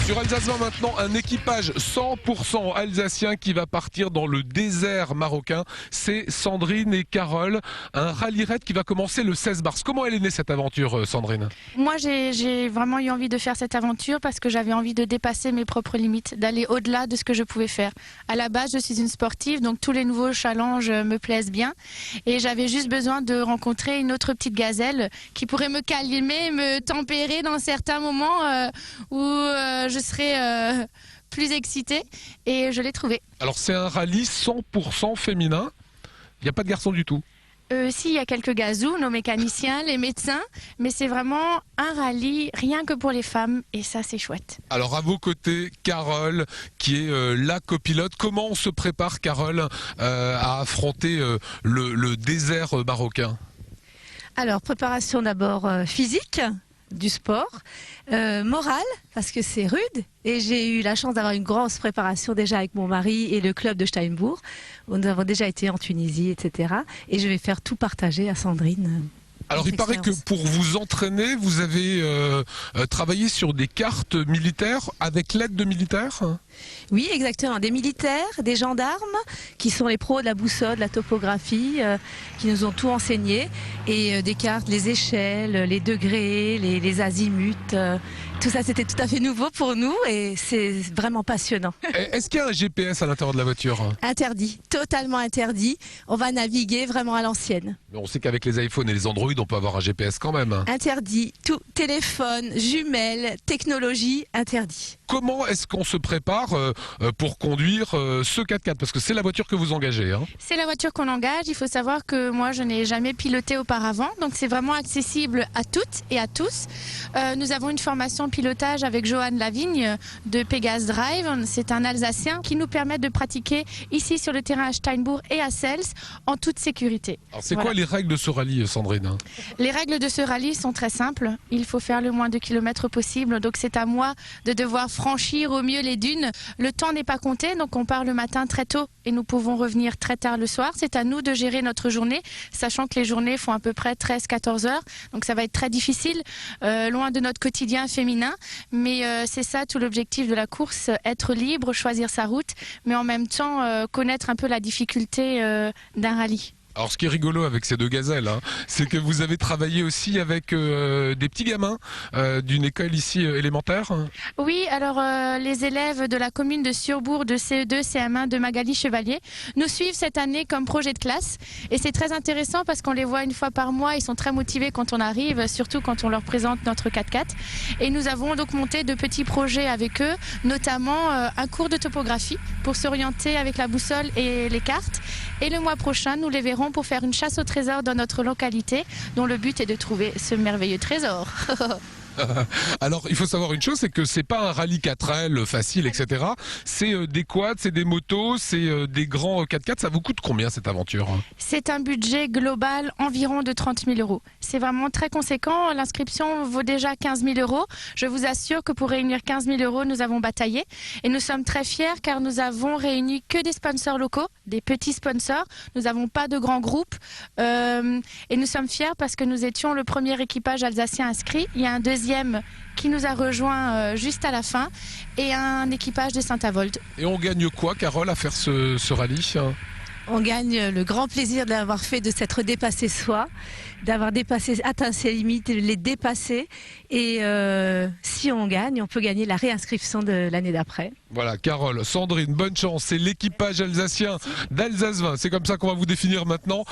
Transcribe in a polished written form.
Sur Alsace 20 maintenant, un équipage 100% alsacien qui va partir dans le désert marocain. C'est Sandrine et Carole, un rallye raid qui va commencer le 16 mars. Comment elle est née cette aventure, Sandrine? Moi, j'ai vraiment eu envie de faire cette aventure parce que j'avais envie de dépasser mes propres limites, d'aller au-delà de ce que je pouvais faire. À la base, je suis une sportive, donc tous les nouveaux challenges me plaisent bien. Et j'avais juste besoin de rencontrer une autre petite gazelle qui pourrait me calmer, me tempérer dans certains moments où je serais plus excitée. Et je l'ai trouvé. Alors c'est un rallye 100% féminin. Il n'y a pas de garçons du tout. Si, il y a quelques gazous, nos mécaniciens, les médecins, mais c'est vraiment un rallye rien que pour les femmes et ça c'est chouette. Alors à vos côtés, Carole, qui est la copilote. Comment on se prépare, Carole, à affronter le désert marocain? Alors, préparation d'abord physique, du sport, morale, parce que c'est rude. Et j'ai eu la chance d'avoir une grosse préparation déjà avec mon mari et le club de Steinbourg. Nous avons déjà été en Tunisie, etc. Et je vais faire tout partager à Sandrine. Alors il paraît que pour vous entraîner, vous avez travaillé sur des cartes militaires avec l'aide de militaires? Oui, exactement. Des militaires, des gendarmes, qui sont les pros de la boussole, de la topographie, qui nous ont tout enseigné. Et des cartes, les échelles, les degrés, les azimuts. Tout ça, c'était tout à fait nouveau pour nous et c'est vraiment passionnant. Est-ce qu'il y a un GPS à l'intérieur de la voiture? Interdit, totalement interdit. On va naviguer vraiment à l'ancienne. Mais on sait qu'avec les iPhones et les Android, on peut avoir un GPS quand même. Interdit, tout, téléphone, jumelles, technologie, interdit. Comment est-ce qu'on se prépare pour conduire ce 4x4? Parce que c'est la voiture que vous engagez. Hein. C'est la voiture qu'on engage. Il faut savoir que moi, je n'ai jamais piloté auparavant. Donc, c'est vraiment accessible à toutes et à tous. Nous avons une formation pilotage avec Johan Lavigne de Pégase Drive. C'est un Alsacien qui nous permet de pratiquer ici sur le terrain à Steinbourg et à Sels en toute sécurité. Alors, c'est quoi les règles de ce rallye, Sandrine? Les règles de ce rallye sont très simples. Il faut faire le moins de kilomètres possible. Donc, c'est à moi de devoir franchir au mieux les dunes. Le temps n'est pas compté, donc on part le matin très tôt et nous pouvons revenir très tard le soir. C'est à nous de gérer notre journée, sachant que les journées font à peu près 13-14 heures. Donc ça va être très difficile, loin de notre quotidien féminin. Mais c'est ça tout l'objectif de la course, être libre, choisir sa route, mais en même temps connaître un peu la difficulté d'un rallye. Alors ce qui est rigolo avec ces deux gazelles, hein, c'est que vous avez travaillé aussi avec des petits gamins d'une école ici élémentaire. Oui, alors les élèves de la commune de Surbourg de CE2, CM1 de Magali Chevalier nous suivent cette année comme projet de classe et c'est très intéressant parce qu'on les voit une fois par mois, ils sont très motivés quand on arrive, surtout quand on leur présente notre 4x4 et nous avons donc monté de petits projets avec eux, notamment un cours de topographie pour s'orienter avec la boussole et les cartes et le mois prochain nous les verrons pour faire une chasse au trésor dans notre localité dont le but est de trouver ce merveilleux trésor. Alors il faut savoir une chose, c'est que c'est pas un rallye 4L facile, etc. C'est des quads, c'est des motos, c'est des grands 4x4. Ça vous coûte combien cette aventure? C'est un budget global environ de 30 000 euros. C'est vraiment très conséquent. L'inscription vaut déjà 15 000 euros. Je vous assure que pour réunir 15 000 euros, nous avons bataillé. Et nous sommes très fiers car nous avons réuni que des sponsors locaux, des petits sponsors. Nous n'avons pas de grands groupes. Et nous sommes fiers parce que nous étions le premier équipage alsacien inscrit. Il y a un deuxième qui nous a rejoint juste à la fin et un équipage de Saint-Avold. Et on gagne quoi, Carole, à faire ce rallye? On gagne le grand plaisir d'avoir fait, de s'être dépassé soi, d'avoir dépassé, atteint ses limites, de les dépasser. Et si on gagne, on peut gagner la réinscription de l'année d'après. Voilà, Carole, Sandrine, bonne chance. C'est l'équipage alsacien d'Alsace 20. C'est comme ça qu'on va vous définir maintenant.